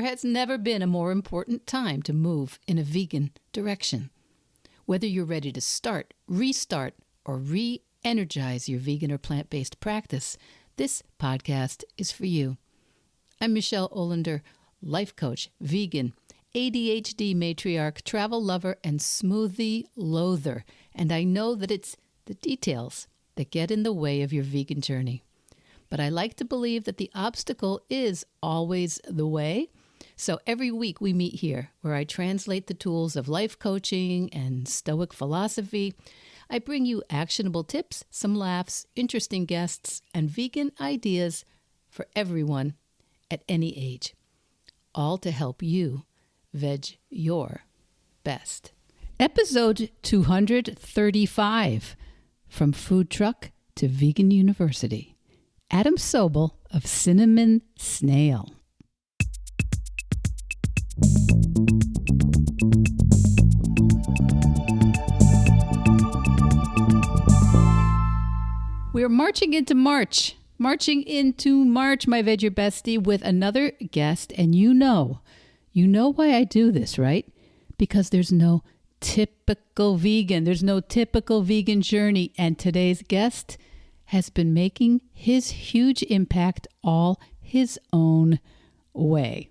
has never been a more important time to move in a vegan direction. Whether you're ready to start, restart, or re-energize your vegan or plant-based practice, this podcast is for you. I'm Michelle Olander, life coach, vegan, ADHD matriarch, travel lover, and smoothie loather. And I know that it's the details that get in the way of your vegan journey. But I like to believe that the obstacle is always the way. So every week we meet here where I translate the tools of life coaching and Stoic philosophy. I bring you actionable tips, some laughs, interesting guests, and vegan ideas for everyone at any age. All to help you veg your best. Episode 235, From Food Truck to Vegan University. Adam Sobel of Cinnamon Snail. We're marching into March, my Veg Your Bestie, with another guest. And you know why I do this, right? Because there's no typical vegan. There's no typical vegan journey. And today's guest has been making his huge impact all his own way.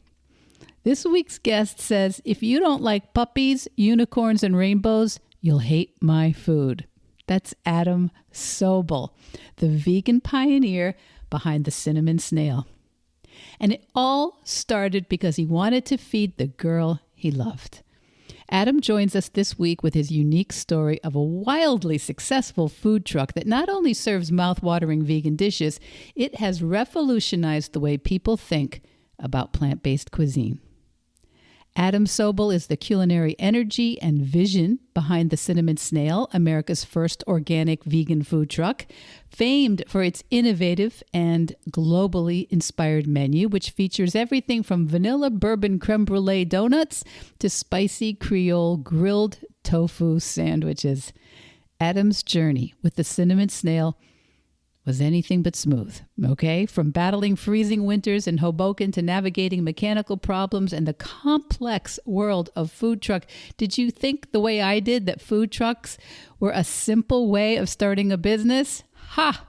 This week's guest says, if you don't like puppies, unicorns, and rainbows, you'll hate my food. That's Adam Sobel, the vegan pioneer behind the Cinnamon Snail. And it all started because he wanted to feed the girl he loved. Adam joins us this week with his unique story of a wildly successful food truck that not only serves mouth-watering vegan dishes, it has revolutionized the way people think about plant-based cuisine. Adam Sobel is the culinary energy and vision behind the Cinnamon Snail, America's first organic vegan food truck, famed for its innovative and globally inspired menu, which features everything from vanilla bourbon creme brulee donuts to spicy Creole grilled tofu sandwiches. Adam's journey with the Cinnamon Snail was anything but smooth, okay? From battling freezing winters in Hoboken to navigating mechanical problems and the complex world of food truck. Did you think the way I did that food trucks were a simple way of starting a business? Ha!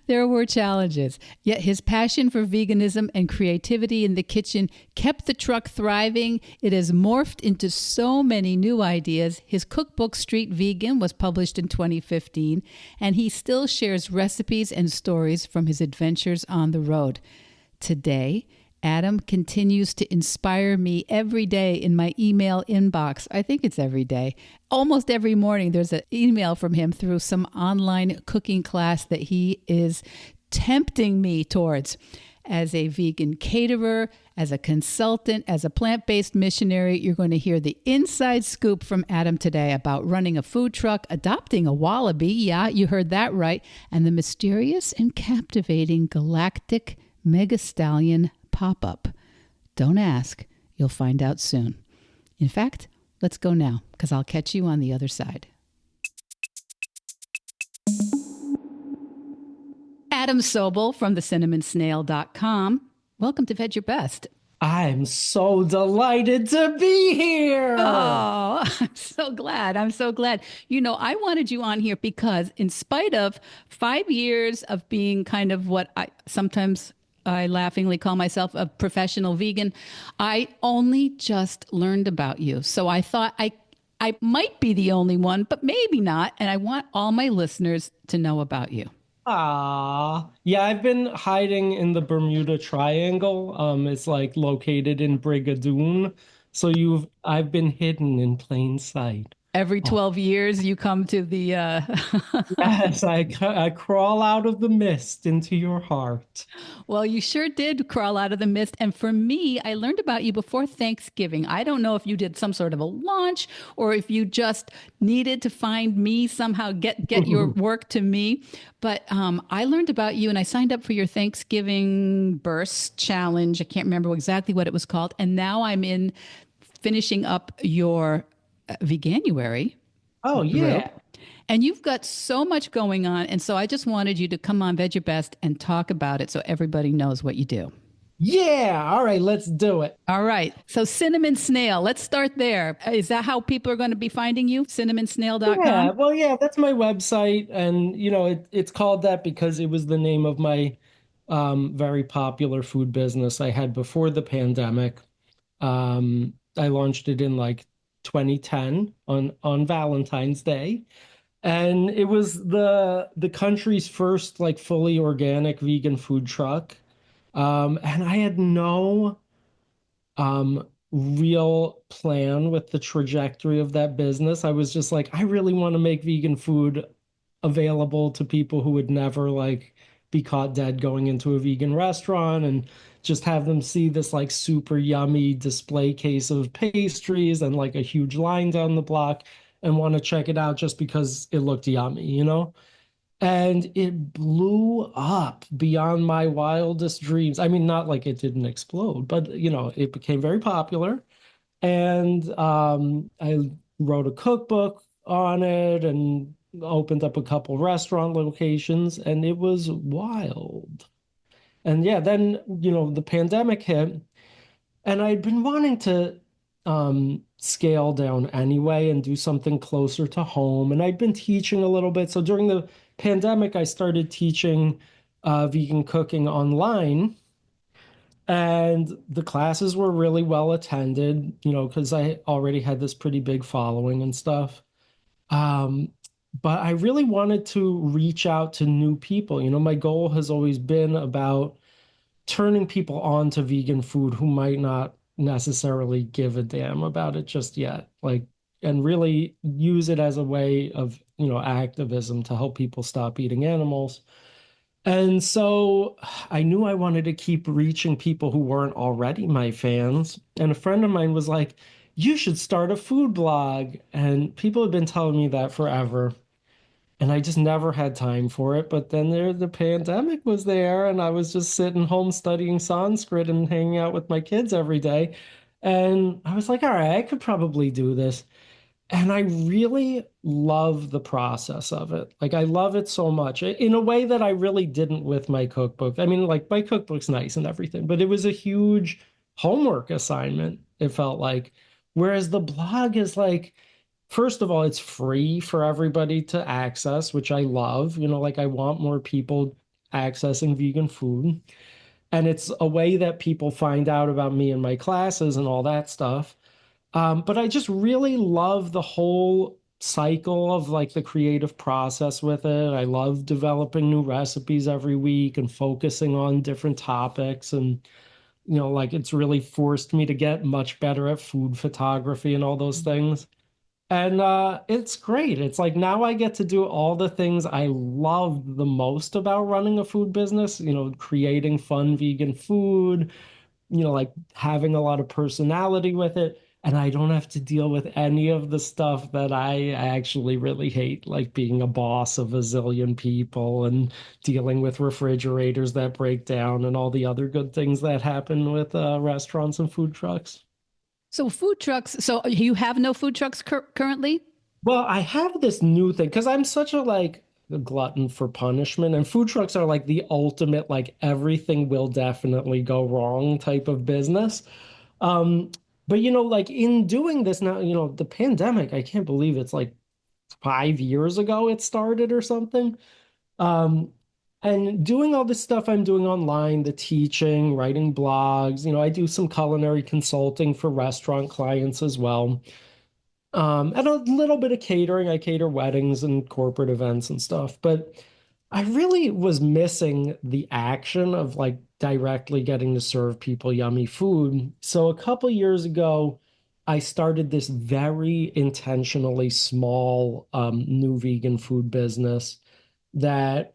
There were challenges, yet his passion for veganism and creativity in the kitchen kept the truck thriving. It has morphed into so many new ideas. His cookbook, Street Vegan, was published in 2015, and he still shares recipes and stories from his adventures on the road. Today, Adam continues to inspire me every day in my email inbox. I think it's every day. Almost every morning, there's an email from him through some online cooking class that he is tempting me towards. As a vegan caterer, as a consultant, as a plant-based missionary, you're going to hear the inside scoop from Adam today about running a food truck, adopting a wallaby, yeah, you heard that right, and the mysterious and captivating galactic mega stallion pop-up. Don't ask. You'll find out soon. In fact, let's go now, because I'll catch you on the other side. Adam Sobel from thecinnamonsnail.com. Welcome to Vedge Your Best. I'm so delighted to be here. Oh, I'm so glad. You know, I wanted you on here because in spite of 5 years of being kind of what I laughingly call myself a professional vegan, I only just learned about you. So I thought I might be the only one, but maybe not. And I want all my listeners to know about you. Yeah, I've been hiding in the Bermuda Triangle. It's like located in Brigadoon. So I've been hidden in plain sight. Every 12 years you come to the... Yes, I crawl out of the mist into your heart. Well, you sure did crawl out of the mist. And for me, I learned about you before Thanksgiving. I don't know if you did some sort of a launch or if you just needed to find me somehow, get your work to me. But I learned about you and I signed up for your Thanksgiving Burst Challenge. I can't remember exactly what it was called. And now I'm finishing up your Veganuary. Oh, yeah. Group. And you've got so much going on. And so I just wanted you to come on Vedge Your Best and talk about it so everybody knows what you do. Yeah, all right, let's do it. All right. So cinnamon snail, let's start there. Is that how people are going to be finding you? Yeah, Cinnamonsnail.com? well, yeah, that's my website, and it's called that because it was the name of my very popular food business I had before the pandemic. I launched it in like 2010 on Valentine's Day, and it was the country's first like fully organic vegan food truck. And I had no real plan with the trajectory of that business. I was just like, I really want to make vegan food available to people who would never like be caught dead going into a vegan restaurant and just have them see this like super yummy display case of pastries and like a huge line down the block and want to check it out just because it looked yummy, you know? And it blew up beyond my wildest dreams. I mean, not like it didn't explode, but it became very popular. And I wrote a cookbook on it and opened up a couple restaurant locations, and it was wild. And yeah, then, the pandemic hit, and I'd been wanting to scale down anyway and do something closer to home. And I'd been teaching a little bit. So during the pandemic, I started teaching vegan cooking online. And the classes were really well attended, because I already had this pretty big following and stuff. Um, but I really wanted to reach out to new people. My goal has always been about turning people on to vegan food who might not necessarily give a damn about it just yet. Like, and really use it as a way of, activism to help people stop eating animals. And so I knew I wanted to keep reaching people who weren't already my fans. And a friend of mine was like, you should start a food blog. And people have been telling me that forever. And I just never had time for it. But then the pandemic was there, and I was just sitting home studying Sanskrit and hanging out with my kids every day. And I was like, all right, I could probably do this. And I really love the process of it. Like, I love it so much in a way that I really didn't with my cookbook. I mean, like, my cookbook's nice and everything, but it was a huge homework assignment, it felt like. Whereas the blog is like, first of all, it's free for everybody to access, which I love. Like, I want more people accessing vegan food. And it's a way that people find out about me and my classes and all that stuff. But I just really love the whole cycle of like the creative process with it. I love developing new recipes every week and focusing on different topics. And, like it's really forced me to get much better at food photography and all those things. And it's great. It's like now I get to do all the things I love the most about running a food business, creating fun vegan food, like having a lot of personality with it. And I don't have to deal with any of the stuff that I actually really hate, like being a boss of a zillion people and dealing with refrigerators that break down and all the other good things that happen with restaurants and food trucks. So food trucks. So you have no food trucks currently? Well, I have this new thing because I'm such a glutton for punishment, and food trucks are like the ultimate like everything will definitely go wrong type of business. Um, but like in doing this now, the pandemic, I can't believe it's like 5 years ago it started or something. Um, and doing all this stuff I'm doing online, the teaching, writing blogs, I do some culinary consulting for restaurant clients as well. And a little bit of catering. I cater weddings and corporate events and stuff, but I really was missing the action of like directly getting to serve people yummy food. So a couple years ago, I started this very intentionally small new vegan food business that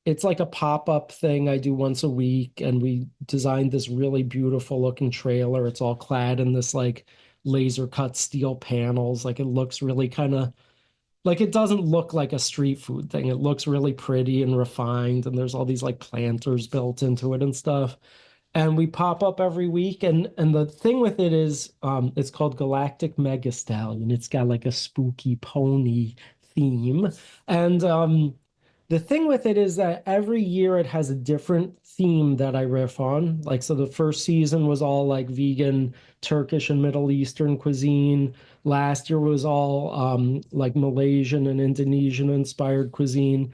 it's like a pop-up thing I do once a week, and we designed this really beautiful looking trailer. It's all clad in this like laser cut steel panels. Like it looks really kind of like it doesn't look like a street food thing. It looks really pretty and refined, and there's all these like planters built into it and stuff. And we pop up every week, and the thing with it is it's called Galactic Mega Stallion. It's got like a spooky pony theme. And The thing with it is that every year it has a different theme that I riff on. Like, so the first season was all like vegan, Turkish and Middle Eastern cuisine. Last year was all like Malaysian and Indonesian inspired cuisine.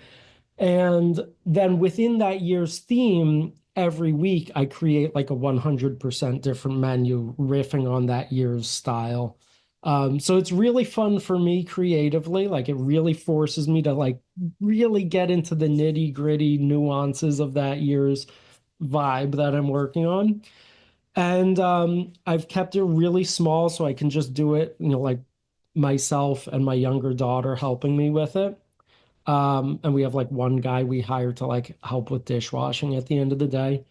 And then within that year's theme, every week I create like a 100% different menu riffing on that year's style. So it's really fun for me creatively. Like it really forces me to like really get into the nitty gritty nuances of that year's vibe that I'm working on. And I've kept it really small so I can just do it, like myself and my younger daughter helping me with it. And we have like one guy we hire to like help with dishwashing at the end of the day.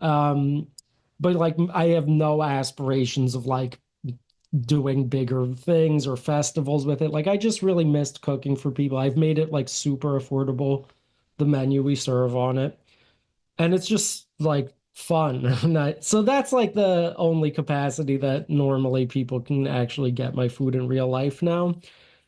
Um, but like I have no aspirations of like doing bigger things or festivals with it. Like I just really missed cooking for people. I've made it like super affordable, the menu we serve on it. And it's just like fun. So that's like the only capacity that normally people can actually get my food in real life now.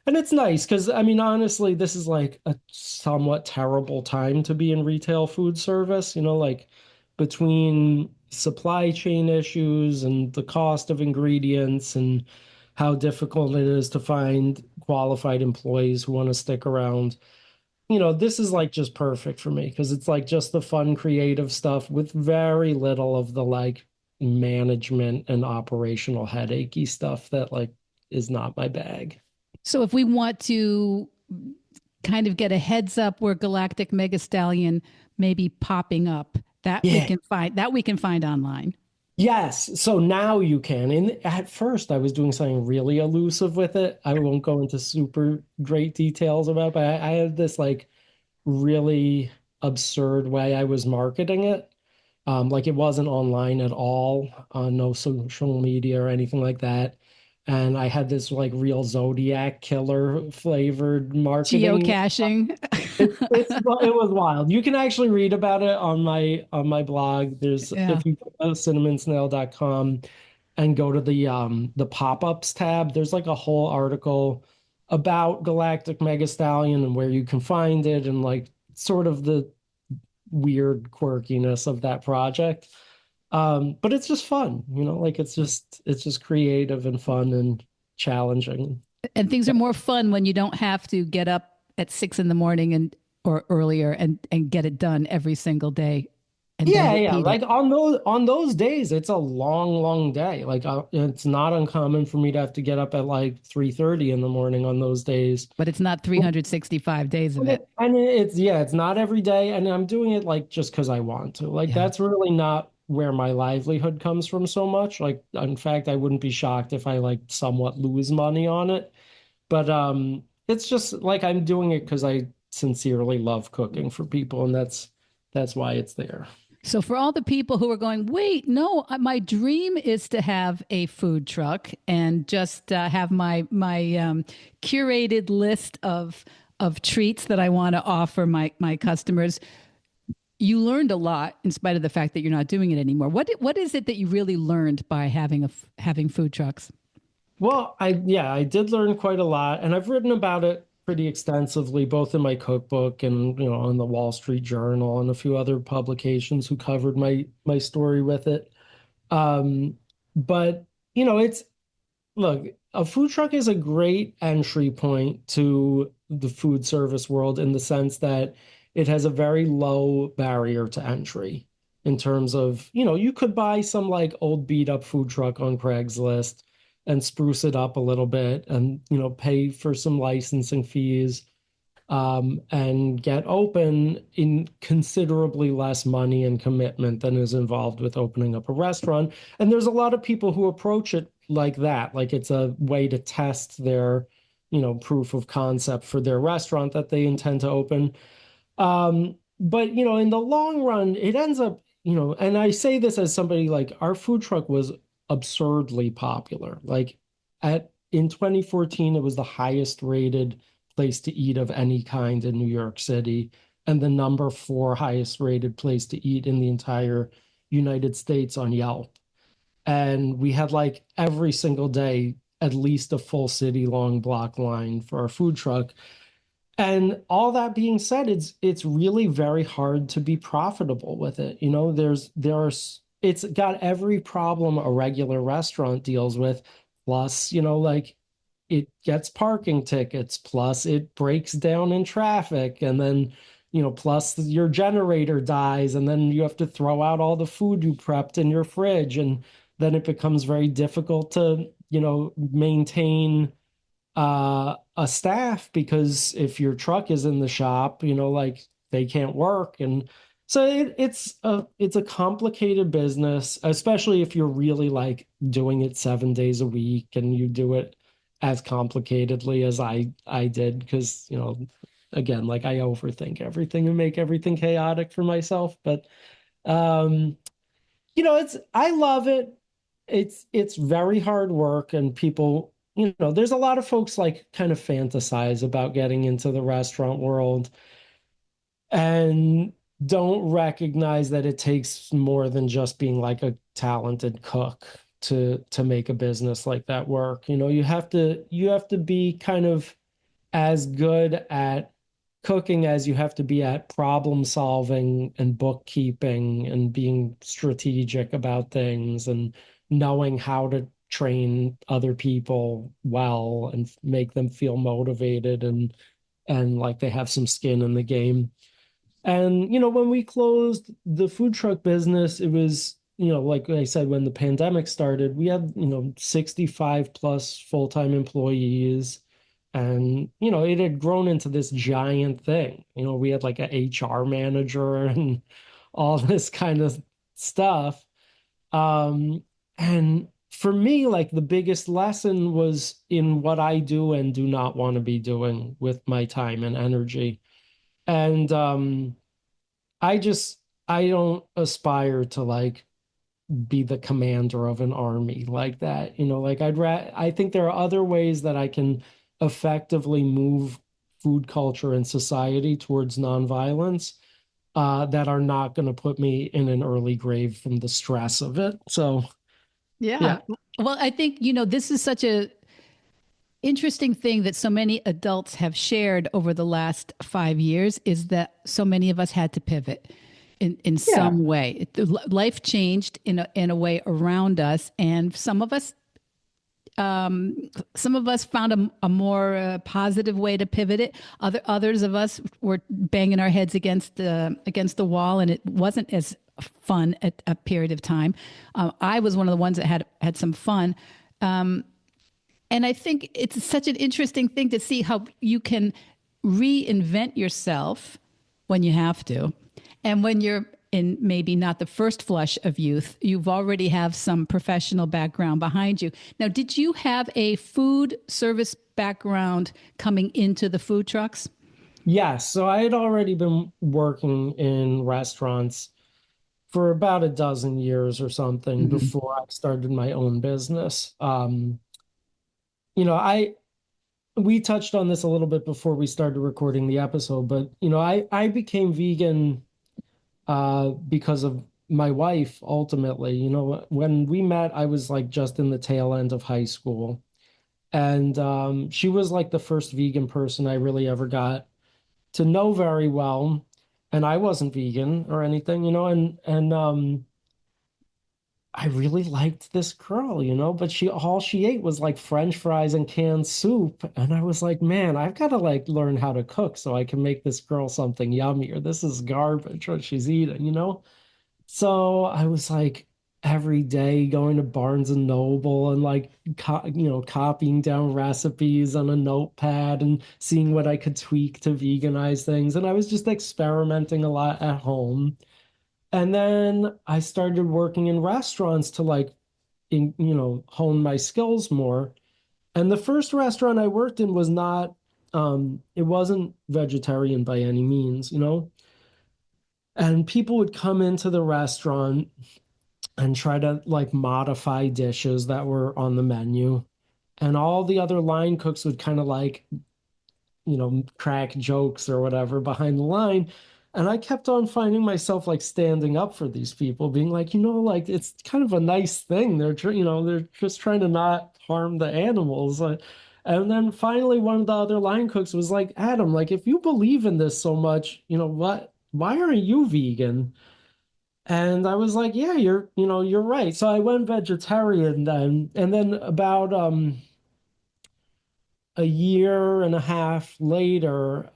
And it's nice because, I mean, honestly, this is like a somewhat terrible time to be in retail food service, like between supply chain issues and the cost of ingredients and how difficult it is to find qualified employees who want to stick around. This is like just perfect for me because it's like just the fun, creative stuff with very little of the like management and operational headachy stuff that like is not my bag. So if we want to kind of get a heads up where Galactic Mega Stallion may be popping up, Yeah. that we can find online. Yes. So now you can. And at first, I was doing something really elusive with it. I won't go into super great details about, it, but I had this like really absurd way I was marketing it. Like it wasn't online at all, no social media or anything like that. And I had this like real Zodiac killer flavored marketing. Geocaching. It was wild. You can actually read about it on my blog. There's Yeah. if you go to cinnamonsnail.com and go to the pop-ups tab, there's like a whole article about Galactic Mega Stallion and where you can find it and like sort of the weird quirkiness of that project. But it's just fun, like it's just creative and fun and challenging. And things are more fun when you don't have to get up at 6 in the morning and or earlier and get it done every single day and then Yeah, repeat like it. on those days, it's a long, long day. Like it's not uncommon for me to have to get up at like 3:30 in the morning on those days. But it's not 365 days of it. And it's not every day, and I'm doing it like just because I want to. Like Yeah. that's really not where my livelihood comes from so much. Like in fact, I wouldn't be shocked if I like somewhat lose money on it. But it's just like I'm doing it because I sincerely love cooking for people, and that's why it's there. So for all the people who are going, wait, no, my dream is to have a food truck and just have my curated list of treats that I want to offer my customers. You learned a lot in spite of the fact that you're not doing it anymore. What is it that you really learned by having food trucks? Well, I did learn quite a lot, and I've written about it pretty extensively, both in my cookbook and in the Wall Street Journal and a few other publications who covered my story with it. Um, but it's look, a food truck is a great entry point to the food service world in the sense that it has a very low barrier to entry in terms of, you could buy some like old beat up food truck on Craigslist and spruce it up a little bit and, pay for some licensing fees and get open in considerably less money and commitment than is involved with opening up a restaurant. And there's a lot of people who approach it like that, like it's a way to test their, proof of concept for their restaurant that they intend to open. But in the long run, it ends up, and I say this as somebody like our food truck was absurdly popular. Like in 2014, it was the highest rated place to eat of any kind in New York City, and the number four highest rated place to eat in the entire United States on Yelp. And we had like every single day at least a full city long block line for our food truck. And all that being said, it's really very hard to be profitable with it. You know, it's got every problem a regular restaurant deals with, plus, like it gets parking tickets, plus it breaks down in traffic, and then, plus your generator dies, and then you have to throw out all the food you prepped in your fridge, and then it becomes very difficult to, maintain a staff, because if your truck is in the shop, like they can't work. And so it's a complicated business, especially if you're really like doing it 7 days a week and you do it as complicatedly as I did, because again, like I overthink everything and make everything chaotic for myself. But um I love it. It's very hard work, and people, there's a lot of folks like kind of fantasize about getting into the restaurant world and don't recognize that it takes more than just being like a talented cook to make a business like that work. You have to be kind of as good at cooking as you have to be at problem solving and bookkeeping and being strategic about things and knowing how to train other people well and make them feel motivated and like they have some skin in the game. And, when we closed the food truck business, it was, like I said, when the pandemic started, we had, 65 plus full-time employees. And, it had grown into this giant thing. We had like a HR manager and all this kind of stuff. And for me, like the biggest lesson was in what I do and do not want to be doing with my time and energy. And I just I don't aspire to like be the commander of an army like that. Like I think there are other ways that I can effectively move food culture and society towards nonviolence that are not going to put me in an early grave from the stress of it. So, Yeah. yeah. Well, I think, this is such a interesting thing that so many adults have shared over the last 5 years is that so many of us had to pivot in Yeah. some way. Life changed in a way around us, and some of us found a more positive way to pivot it. Others of us were banging our heads against the wall, and it wasn't as fun at a period of time. I was one of the ones that had some fun. And I think it's such an interesting thing to see how you can reinvent yourself when you have to. And when you're in maybe not the first flush of youth, you've already have some professional background behind you. Now, did you have a food service background coming into the food trucks? Yeah. So I had already been working in restaurants for about a dozen years or something Mm-hmm. before I started my own business. I we touched on this a little bit before we started recording the episode, but I became vegan because of my wife ultimately. When we met, I was like just in the tail end of high school. And she was like the first vegan person I really ever got to know very well. And I wasn't vegan or anything, and I really liked this girl, but all she ate was like French fries and canned soup. And I was like, man, I've got to like learn how to cook so I can make this girl something yummy, or this is garbage what she's eating. So I was like every day going to Barnes and Noble and like copying down recipes on a notepad and seeing what I could tweak to veganize things. And I was just experimenting a lot at home. And then I started working in restaurants to like hone my skills more. And the first restaurant I worked in was not it wasn't vegetarian by any means. And people would come into the restaurant and try to like modify dishes that were on the menu. And all the other line cooks would kind of like, crack jokes or whatever behind the line. And I kept on finding myself like standing up for these people, being like, like it's kind of a nice thing. They're just trying to not harm the animals. And then finally, one of the other line cooks was like, Adam, like, if you believe in this so much, why aren't you vegan? And I was like, yeah, you're right. So I went vegetarian then. And then about a year and a half later,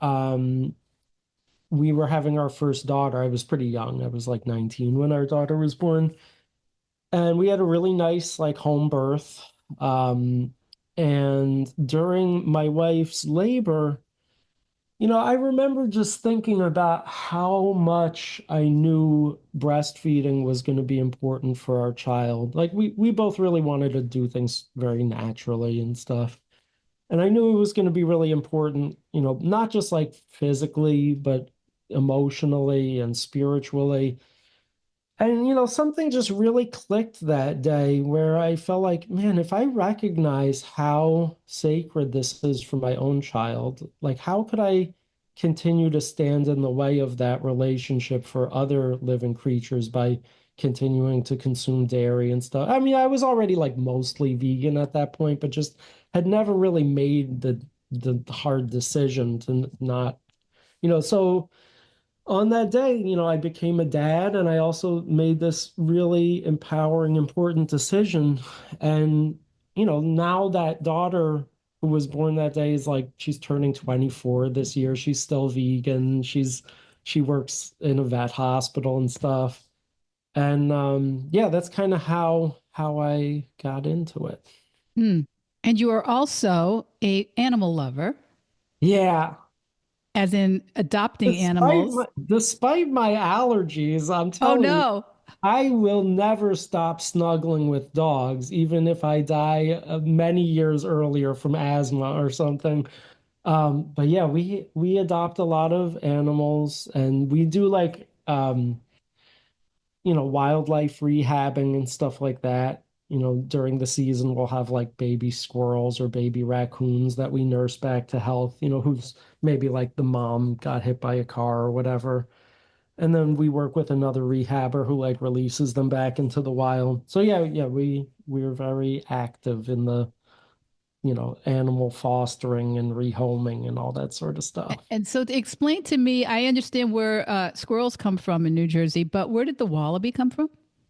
we were having our first daughter. I was pretty young. I was like 19 when our daughter was born. And we had a really nice like home birth. Um, and during my wife's labor, I remember just thinking about how much I knew breastfeeding was going to be important for our child. Like we both really wanted to do things very naturally and stuff. And I knew it was going to be really important, not just like physically, but emotionally and spiritually. And, something just really clicked that day where I felt like, man, if I recognize how sacred this is for my own child, like, how could I continue to stand in the way of that relationship for other living creatures by continuing to consume dairy and stuff? I mean, I was already like mostly vegan at that point, but just had never really made the hard decision to not, so on that day, I became a dad and I also made this really empowering, important decision. And, now that daughter who was born that day is like, she's turning 24 this year. She's still vegan. She works in a vet hospital and stuff. And yeah, that's kind of how I got into it. Hmm. And you are also a animal lover, Yeah. as in adopting Despite animals. my allergies, I'm Oh telling you, no. I will never stop snuggling with dogs, even if I die many years earlier from asthma or something. But yeah, we adopt a lot of animals, and we do like wildlife rehabbing and stuff like that. During the season, we'll have like baby squirrels or baby raccoons that we nurse back to health, who's maybe like the mom got hit by a car or whatever. And then we work with another rehabber who like releases them back into the wild. So yeah, yeah, we're very active in the, animal fostering and rehoming and all that sort of stuff. And so, to explain to me, I understand where squirrels come from in New Jersey, but where did the wallaby come from?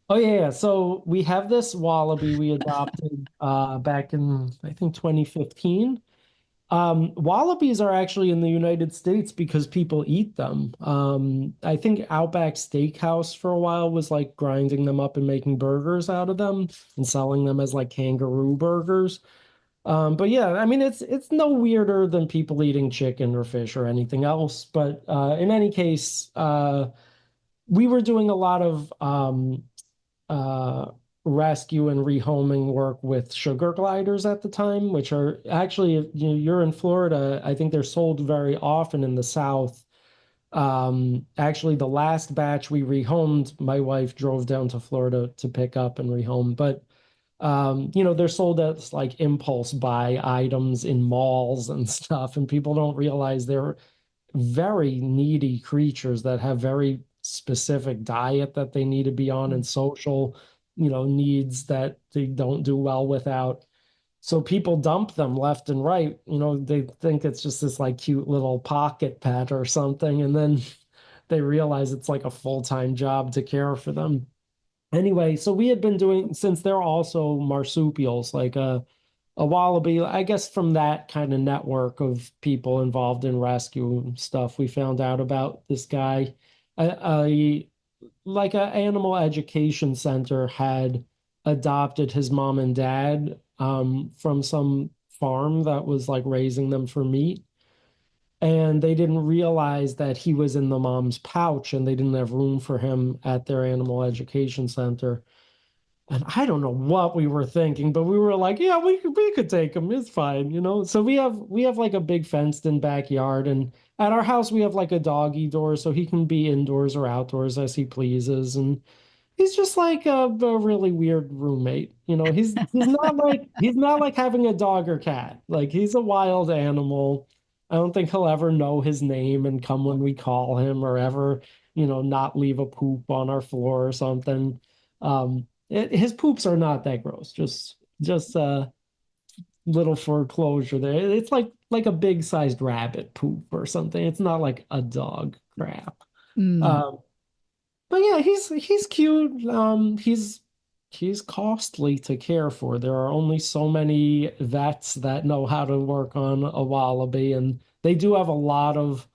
Oh yeah, yeah. So we have this wallaby we adopted back in I think 2015. Wallabies are actually in the United States because people eat them. I think Outback Steakhouse for a while was like grinding them up and making burgers out of them and selling them as like kangaroo burgers. But yeah, I mean it's no weirder than people eating chicken or fish or anything else. But in any case, we were doing a lot of uh, rescue and rehoming work with sugar gliders at the time, which are actually, you're in Florida, I think they're sold very often in the South. Actually, the last batch we rehomed, my wife drove down to Florida to pick up and rehome, but they're sold as like impulse buy items in malls and stuff, and people don't realize they're very needy creatures that have very specific diet that they need to be on and social, needs that they don't do well without. So people dump them left and right. They think it's just this like cute little pocket pet or something, and then they realize it's like a full-time job to care for them. Anyway, so we had been doing, since they're also marsupials, like a wallaby, I guess from that kind of network of people involved in rescue stuff, we found out about this guy. A like a animal education center had adopted his mom and dad from some farm that was like raising them for meat. And they didn't realize that he was in the mom's pouch and they didn't have room for him at their animal education center. And I don't know what we were thinking, but we were like, yeah, we could take him. It's fine. So we have like a big fenced in backyard, and at our house we have like a doggy door so he can be indoors or outdoors as he pleases. And he's just like a really weird roommate. He's not like having a dog or cat. Like he's a wild animal. I don't think he'll ever know his name and come when we call him or ever, not leave a poop on our floor or something. His poops are not that gross. Just little foreclosure there. It's like a big sized rabbit poop or something. It's not like a dog crap. Mm. Um, but yeah, he's cute. He's costly to care for. There are only so many vets that know how to work on a wallaby, and they do have a lot of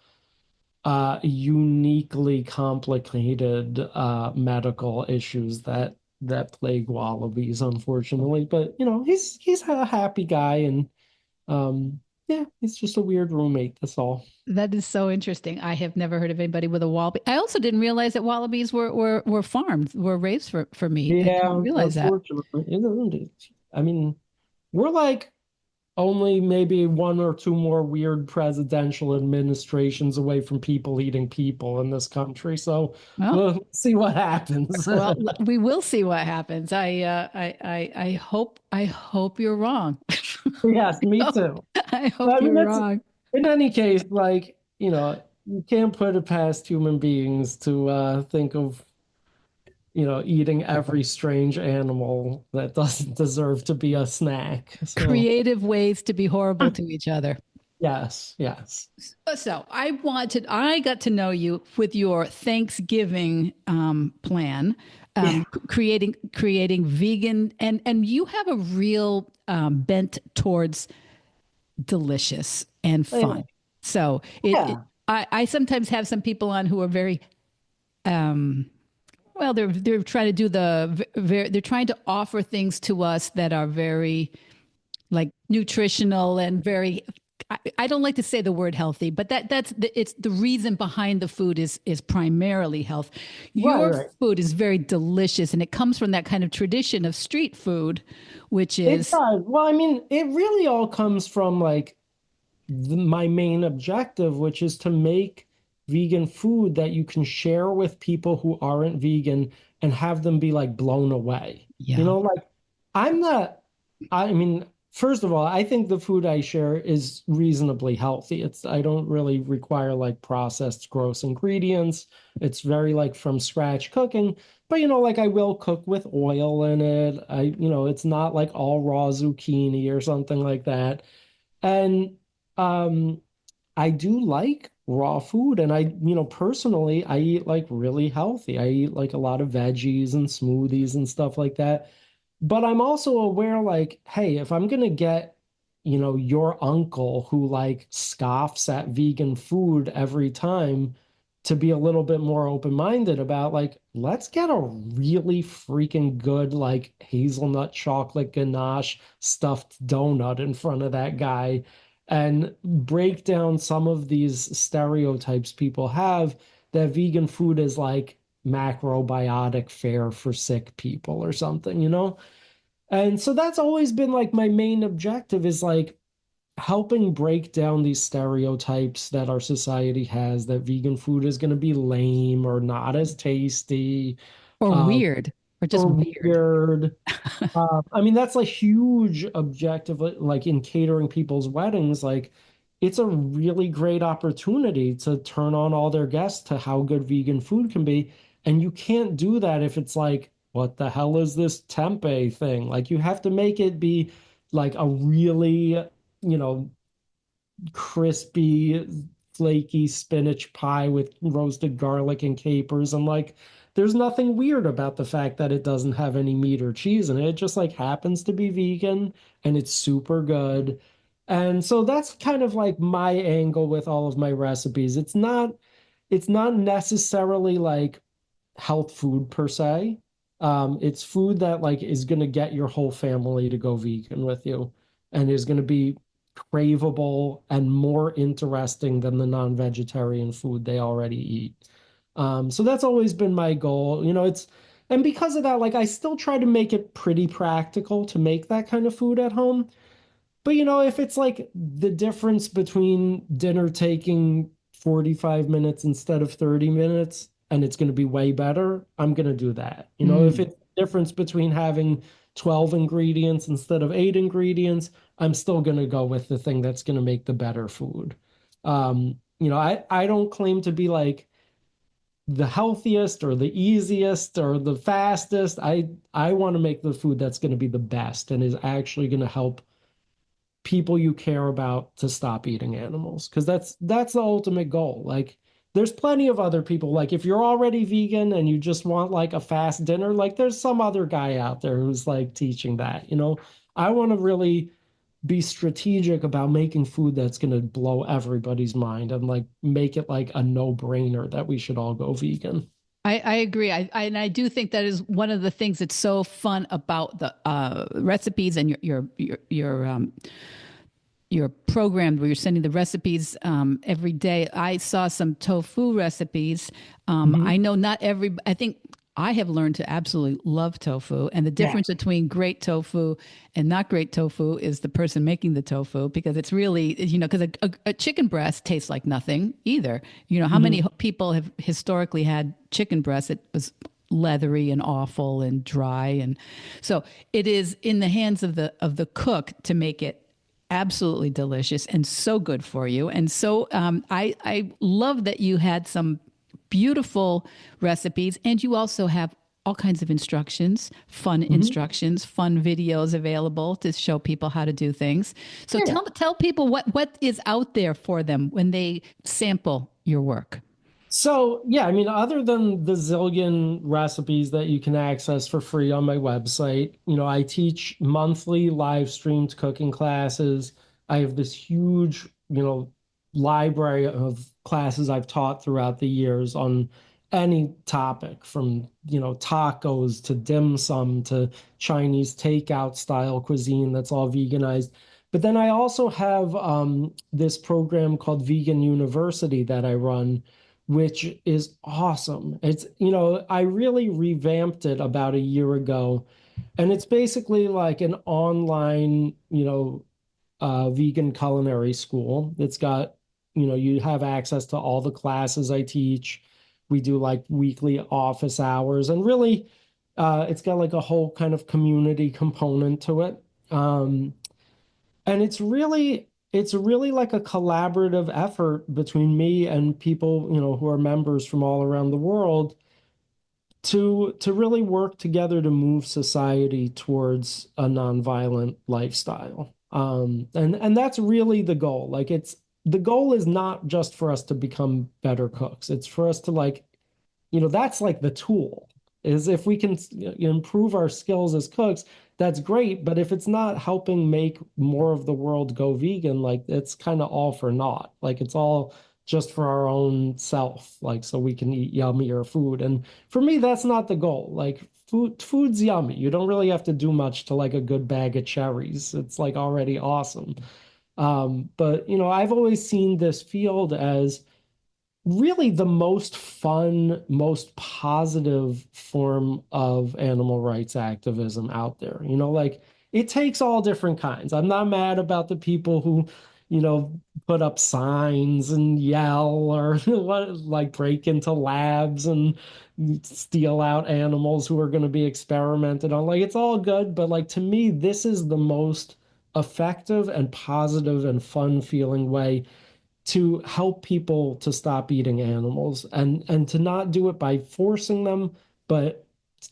uniquely complicated medical issues that plague wallabies, unfortunately. But he's a happy guy, and yeah, he's just a weird roommate. That's all. That is so interesting. I have never heard of anybody with a wallaby. I also didn't realize that wallabies were farmed, were raised for meat. I didn't Yeah, realize that. unfortunately, it isn't. I mean, we're like only maybe one or two more weird presidential administrations away from people eating people in this country. So Well, we'll see what happens. well, we will see what happens. I hope you're wrong. Yes, me too. I But I hope mean, you're that's wrong. in any case, like, you can't put it past human beings to think of, eating every strange animal that doesn't deserve to be a snack. So, Creative ways to be horrible to each other. yes, yes. So I got to know you with your Thanksgiving plan, Yeah. creating vegan, and you have a real bent towards delicious and Yeah. fun. So Yeah. I sometimes have some people on who are very um, well, they're trying to do they're trying to offer things to us that are very like nutritional and very I don't like to say the word healthy, but it's the reason behind the food is primarily health. Right, Your right. food is very delicious and it comes from that kind of tradition of street food, which It is does. Well, I mean, it really all comes from like my main objective, which is to make vegan food that you can share with people who aren't vegan and have them be like blown away. yeah. Like I'm not, I mean, first of all, I think the food I share is reasonably healthy. I don't really require like processed gross ingredients. It's very like from scratch cooking. But like I will cook with oil in it. It's not like all raw zucchini or something like that. And um, I do like raw food, and personally, I eat like really healthy. I eat like a lot of veggies and smoothies and stuff like that. But I'm also aware, like, hey, if I'm gonna get, your uncle who like scoffs at vegan food every time to be a little bit more open-minded about, like, let's get a really freaking good, like, hazelnut chocolate ganache stuffed donut in front of that guy and break down some of these stereotypes people have that vegan food is like macrobiotic fare for sick people or something. And so that's always been like my main objective is like helping break down these stereotypes that our society has that vegan food is going to be lame or not as tasty, Or uh, weird or just or weird. weird. I mean, that's a huge objective, like in catering people's weddings. Like, it's a really great opportunity to turn on all their guests to how good vegan food can be. And you can't do that if it's like, what the hell is this tempeh thing? Like, you have to make it be like a really, you know, crispy, flaky spinach pie with roasted garlic and capers. And like, there's nothing weird about the fact that it doesn't have any meat or cheese in it. It just like happens to be vegan and it's super good. And so that's kind of like my angle with all of my recipes. It's not necessarily like health food per se. It's food that like is going to get your whole family to go vegan with you and is going to be craveable and more interesting than the non-vegetarian food they already eat. So that's always been my goal. And because of that, like I still try to make it pretty practical to make that kind of food at home. But if it's like the difference between dinner taking 45 minutes instead of 30 minutes and it's going to be way better, I'm going to do that. If Mm. it's the difference between having 12 ingredients instead of 8 ingredients, I'm still going to go with the thing that's going to make the better food. I don't claim to be like the healthiest or the easiest or the fastest. I want to make the food that's going to be the best and is actually going to help people you care about to stop eating animals, because that's the ultimate goal. Like there's plenty of other people. Like if you're already vegan and you just want like a fast dinner, like there's some other guy out there who's like teaching that, you know. I want to really be strategic about making food that's going to blow everybody's mind and like make it like a no-brainer that we should all go vegan. I agree. And I do think that is one of the things that's so fun about the recipes and your program where you're sending the recipes every day. I saw some tofu recipes. Mhm. I know not every, I think I have learned to absolutely love tofu. And the Yeah. difference between great tofu and not great tofu is the person making the tofu, because it's really, because a chicken breast tastes like nothing either. How many Mhm. people have historically had chicken breast? It was leathery and awful and dry. And so it is in the hands of the cook to make it absolutely delicious and so good for you. And so I love that you had some beautiful recipes, and you also have all kinds of Mhm. instructions, fun videos available to show people how to do things. So Yeah. tell people what is out there for them when they sample your work. So, yeah, I mean, other than the zillion recipes that you can access for free on my website, you know, I teach monthly live streamed cooking classes. I have this huge, you know, library of classes I've taught throughout the years on any topic from, you know, tacos to dim sum to Chinese takeout style cuisine that's all veganized. But then I also have this program called Vegan University that I run, which is awesome. It's, you know, I really revamped it about a year ago, and it's basically like an online, you know, vegan culinary school. It's got, you know, you have access to all the classes I teach. We do like weekly office hours, and really, it's got like a whole kind of community component to it. And it's really like a collaborative effort between me and people, you know, who are members from all around the world to really work together to move society towards a nonviolent lifestyle. And that's really the goal. Like the goal is not just for us to become better cooks. It's for us to like, you know, that's like the tool. Is if we can improve our skills as cooks, that's great. But if it's not helping make more of the world go vegan, like it's kind of all for naught. Like it's all just for our own self, like so we can eat yummier food. And for me, that's not the goal. Like food's yummy. You don't really have to do much to like a good bag of cherries. It's like already awesome. But you know, I've always seen this field as really the most fun, most positive form of animal rights activism out there. You know, like it takes all different kinds. I'm not mad about the people who, you know, put up signs and yell or like break into labs and steal out animals who are going to be experimented on. Like it's all good, but like to me, this is the most effective and positive and fun feeling way to help people to stop eating animals and to not do it by forcing them, but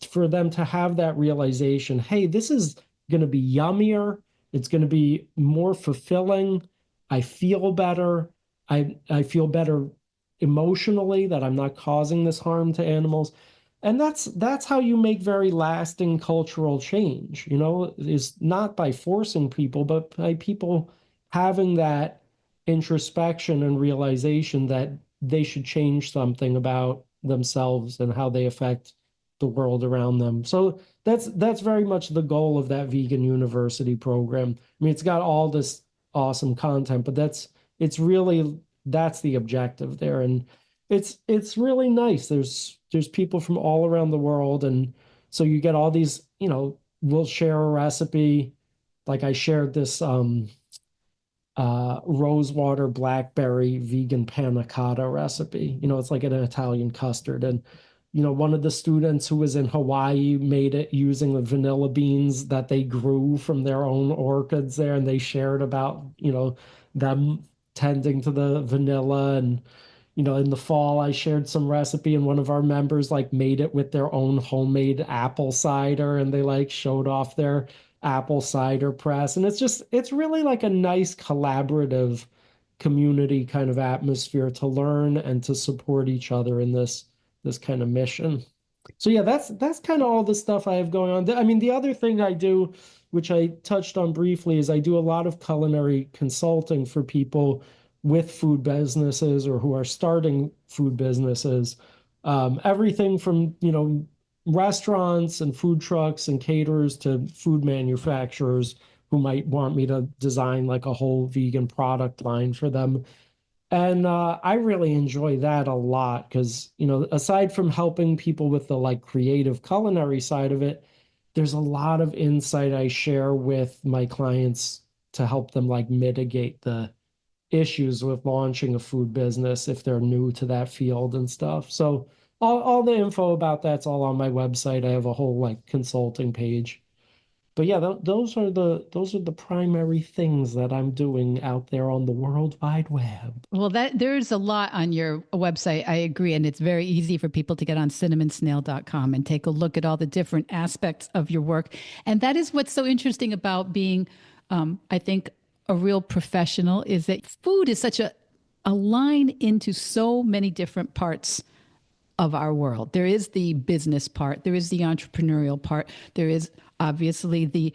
for them to have that realization, hey, this is going to be yummier, it's going to be more fulfilling, I feel better, I feel better emotionally that I'm not causing this harm to animals. And that's how you make very lasting cultural change, you know, is not by forcing people, but by people having that introspection and realization that they should change something about themselves and how they affect the world around them. So that's very much the goal of that vegan university program. I mean, it's got all this awesome content, but it's really that's the objective there. And it's really nice. There's people from all around the world, and so you get all these, you know, we'll share a recipe. Like I shared this rosewater blackberry vegan panna cotta recipe. You know, it's like an Italian custard. And, you know, one of the students who was in Hawaii made it using the vanilla beans that they grew from their own orchids there. And they shared about, you know, them tending to the vanilla. And, you know, in the fall, I shared some recipe, and one of our members like made it with their own homemade apple cider, and they like showed off apple cider press. And it's really like a nice collaborative community kind of atmosphere to learn and to support each other in this kind of mission. So yeah, that's kind of all the stuff I have going on. I mean, the other thing I do, which I touched on briefly, is I do a lot of culinary consulting for people with food businesses or who are starting food businesses. Everything from, restaurants and food trucks and caterers to food manufacturers who might want me to design like a whole vegan product line for them. And I really enjoy that a lot because, aside from helping people with the like creative culinary side of it, there's a lot of insight I share with my clients to help them like mitigate the issues with launching a food business if they're new to that field and stuff. So all the info about that's all on my website. I have a whole like consulting page. But yeah, those are the primary things that I'm doing out there on the World Wide Web. Well, that there's a lot on your website. I agree. And it's very easy for people to get on cinnamonsnail.com and take a look at all the different aspects of your work. And that is what's so interesting about being, I think, a real professional is that food is such a line into so many different parts of our world. There is the business part, there is the entrepreneurial part, there is obviously the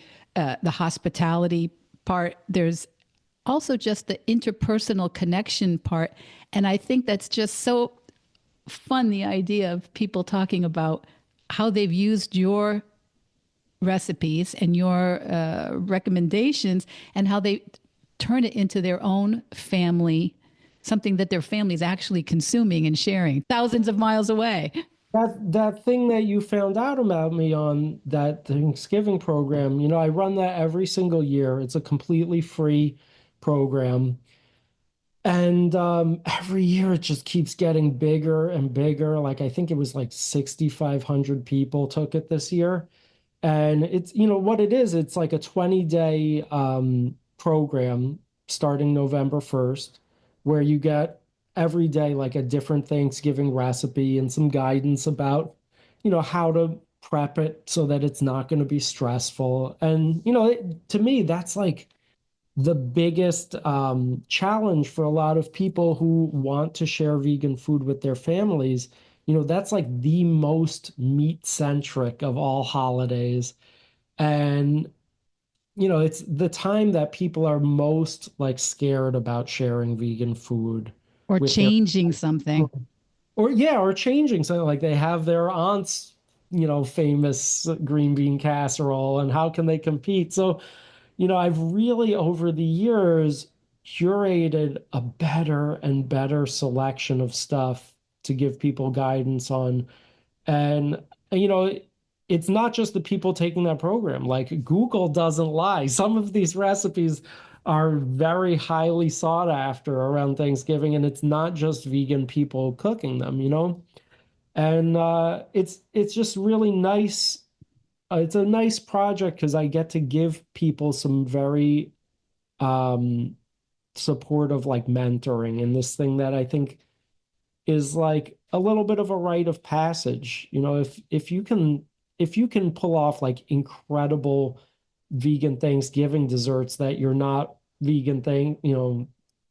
hospitality part. There's also just the interpersonal connection part, and I think that's just so fun. The idea of people talking about how they've used your recipes and your recommendations and how they turn it into their own family, something that their family is actually consuming and sharing thousands of miles away. That thing that you found out about me on that Thanksgiving program, I run that every single year. It's a completely free program. And every year it just keeps getting bigger and bigger. Like I think it was like 6,500 people took it this year. And it's, what it is, it's like a 20-day program starting November 1st, where you get every day like a different Thanksgiving recipe and some guidance about, how to prep it so that it's not going to be stressful. And, to me, that's like the biggest challenge for a lot of people who want to share vegan food with their families. That's like the most meat centric of all holidays. And, it's the time that people are most like scared about sharing vegan food Or with their, changing something. or yeah, or changing something like they have their aunt's, famous green bean casserole and how can they compete? So, I've really over the years curated a better and better selection of stuff to give people guidance on. And it's not just the people taking that program. Like Google doesn't lie. Some of these recipes are very highly sought after around Thanksgiving, and it's not just vegan people cooking them. And it's just really nice. It's a nice project because I get to give people some very um, supportive like mentoring in this thing that I think is like a little bit of a rite of passage. If you can pull off like incredible vegan Thanksgiving desserts that your not vegan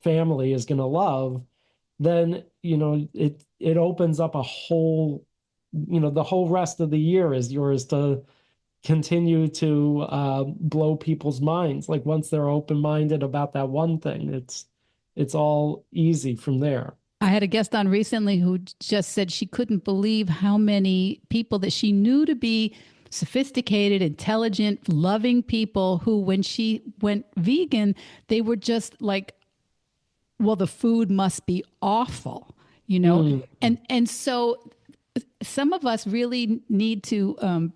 family is gonna love, then it opens up a whole, the whole rest of the year is yours to continue to blow people's minds. Like once they're open-minded about that one thing, it's all easy from there. I had a guest on recently who just said she couldn't believe how many people that she knew to be sophisticated, intelligent, loving people who, when she went vegan, they were just like, well, the food must be awful, you know? Mm. And so some of us really need to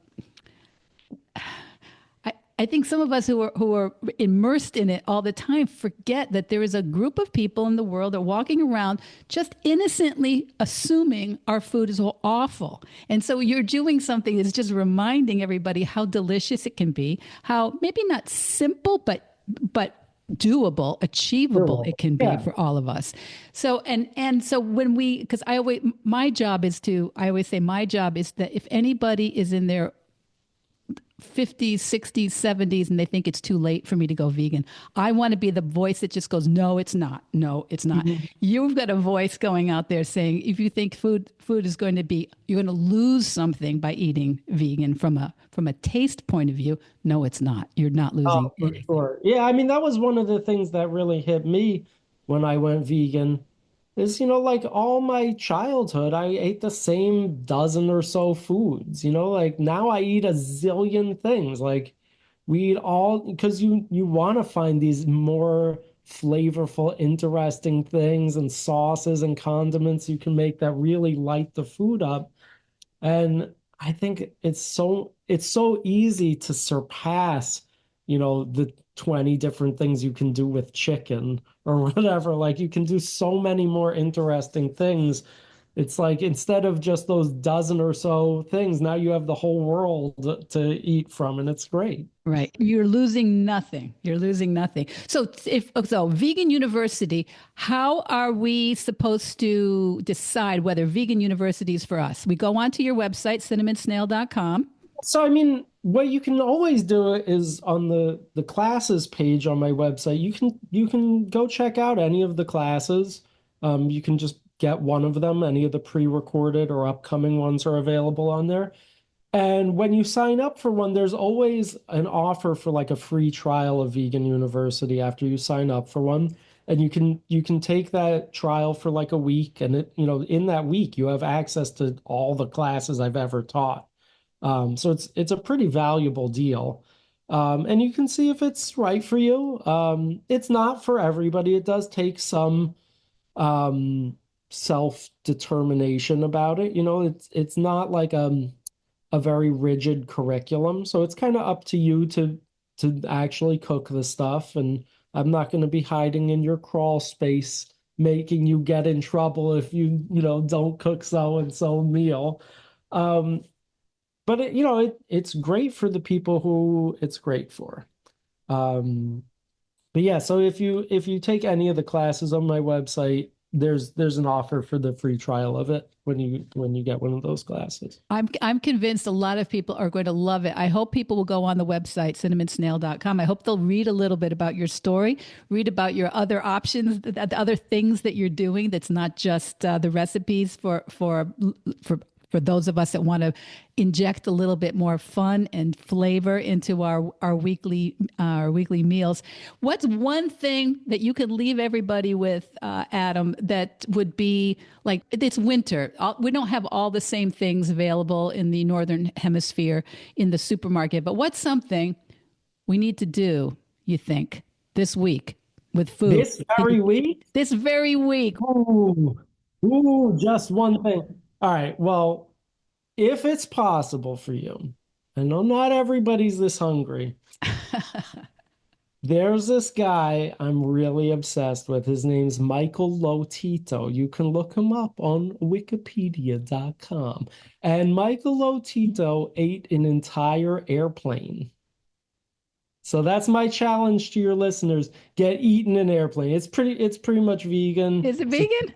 I think some of us who are immersed in it all the time forget that there is a group of people in the world that are walking around just innocently assuming our food is awful. And so you're doing something that's just reminding everybody how delicious it can be, how maybe not simple, but doable, achievable Sure. it can be Yeah. for all of us. So and so when we, because I always say my job is that if anybody is in their 50s, 60s, 70s, and they think it's too late for me to go vegan. I want to be the voice that just goes, no, it's not. No, it's not. Mhm. You've got a voice going out there saying, if you think food is going to be, you're going to lose something by eating vegan from a taste point of view. No, it's not. You're not losing Oh, for anything. sure. Yeah, I mean, that was one of the things that really hit me when I went vegan is, like all my childhood, I ate the same dozen or so foods, like now I eat a zillion things. Like we eat all because you want to find these more flavorful, interesting things and sauces and condiments you can make that really light the food up. And I think it's so easy to surpass, the 20 different things you can do with chicken or whatever. Like you can do so many more interesting things. It's like instead of just those dozen or so things, now you have the whole world to eat from, and it's great. Right. You're losing nothing. You're losing nothing. So Vegan University, how are we supposed to decide whether Vegan University is for us? We go onto your website, cinnamonsnail.com. So, I mean, what you can always do is on the classes page on my website, you can go check out any of the classes. You can just get one of them. Any of the pre-recorded or upcoming ones are available on there. And when you sign up for one, there's always an offer for like a free trial of Vegan University after you sign up for one. And you can take that trial for like a week, and in that week you have access to all the classes I've ever taught. So it's a pretty valuable deal. And you can see if it's right for you. It's not for everybody. It does take some self-determination about it. It's not like a very rigid curriculum. So it's kind of up to you to actually cook the stuff. And I'm not going to be hiding in your crawl space, making you get in trouble if you don't cook so and so meal. Um, but it's great for the people who it's great for. Um, but yeah, so if you take any of the classes on my website, there's an offer for the free trial of it when you get one of those classes. I'm convinced a lot of people are going to love it. I hope people will go on the website, cinnamonsnail.com. I hope they'll read a little bit about your story, read about your other options, the other things that you're doing that's not just the recipes for those of us that want to inject a little bit more fun and flavor into our weekly meals. What's one thing that you could leave everybody with, Adam, that would be like, it's winter. We don't have all the same things available in the Northern Hemisphere in the supermarket, but what's something we need to do, you think, this week with food? This very week? This very week. Ooh, just one thing. All right. Well, if it's possible for you, I know not everybody's this hungry. There's this guy I'm really obsessed with. His name's Michael Lotito. You can look him up on wikipedia.com. And Michael Lotito ate an entire airplane. So that's my challenge to your listeners. Get eaten an airplane. It's pretty much vegan. Is it vegan?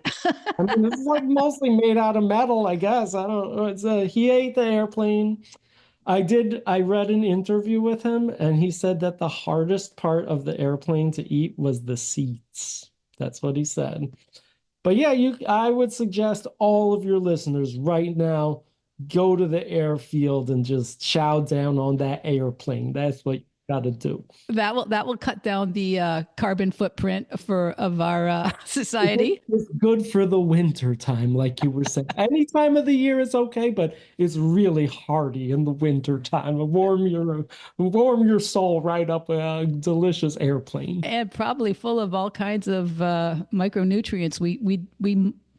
I mean, it's like mostly made out of metal, I guess. I don't know. He ate the airplane. I read an interview with him, and he said that the hardest part of the airplane to eat was the seats. That's what he said. But yeah, I would suggest all of your listeners right now go to the airfield and just chow down on that airplane. That's what you got to do. That will cut down the carbon footprint of our society. It's good for the winter time, like you were saying. Any time of the year is okay, but it's really hardy in the winter time. Warm your soul right up a delicious airplane. And probably full of all kinds of micronutrients. We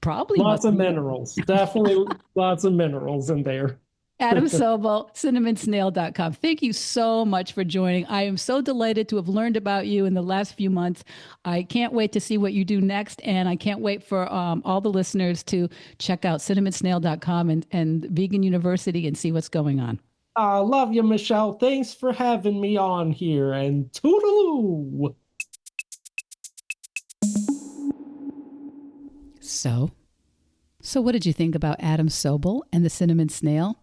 probably Lots must. of minerals. Definitely lots of minerals in there. Adam Sobel, cinnamonsnail.com. Thank you so much for joining. I am so delighted to have learned about you in the last few months. I can't wait to see what you do next, and I can't wait for all the listeners to check out cinnamonsnail.com and Vegan University and see what's going on. I love you, Michelle. Thanks for having me on here, and toodaloo. So what did you think about Adam Sobel and the cinnamon snail?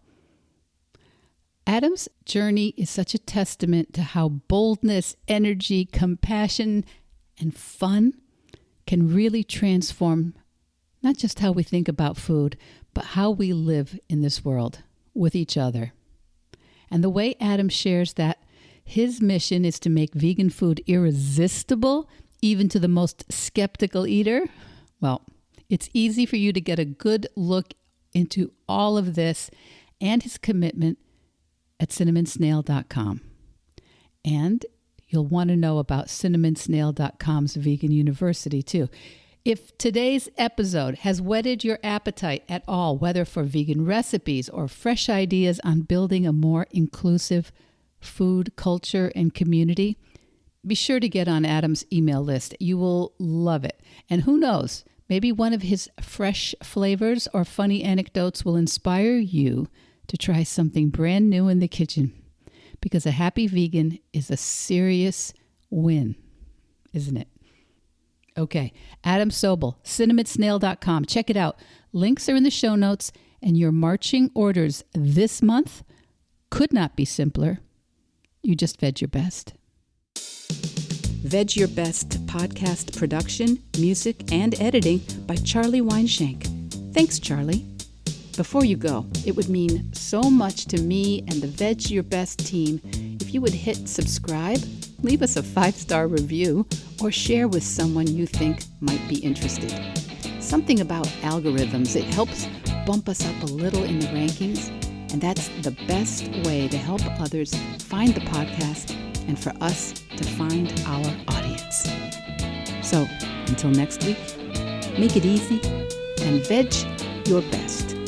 Adam's journey is such a testament to how boldness, energy, compassion, and fun can really transform not just how we think about food, but how we live in this world with each other. And the way Adam shares that his mission is to make vegan food irresistible, even to the most skeptical eater, well, it's easy for you to get a good look into all of this and his commitment at cinnamonsnail.com. And you'll want to know about cinnamonsnail.com's Vegan University too. If today's episode has whetted your appetite at all, whether for vegan recipes or fresh ideas on building a more inclusive food culture and community, be sure to get on Adam's email list. You will love it. And who knows, maybe one of his fresh flavors or funny anecdotes will inspire you to try something brand new in the kitchen. Because a happy vegan is a serious win, isn't it? Okay, Adam Sobel, cinnamonsnail.com. Check it out. Links are in the show notes, and your marching orders this month could not be simpler. You just veg your best. Veg Your Best podcast production, music, and editing by Charlie Weinshank. Thanks, Charlie. Before you go, it would mean so much to me and the Veg Your Best team if you would hit subscribe, leave us a 5-star review, or share with someone you think might be interested. Something about algorithms, it helps bump us up a little in the rankings, and that's the best way to help others find the podcast and for us to find our audience. So, until next week, make it easy and veg your best.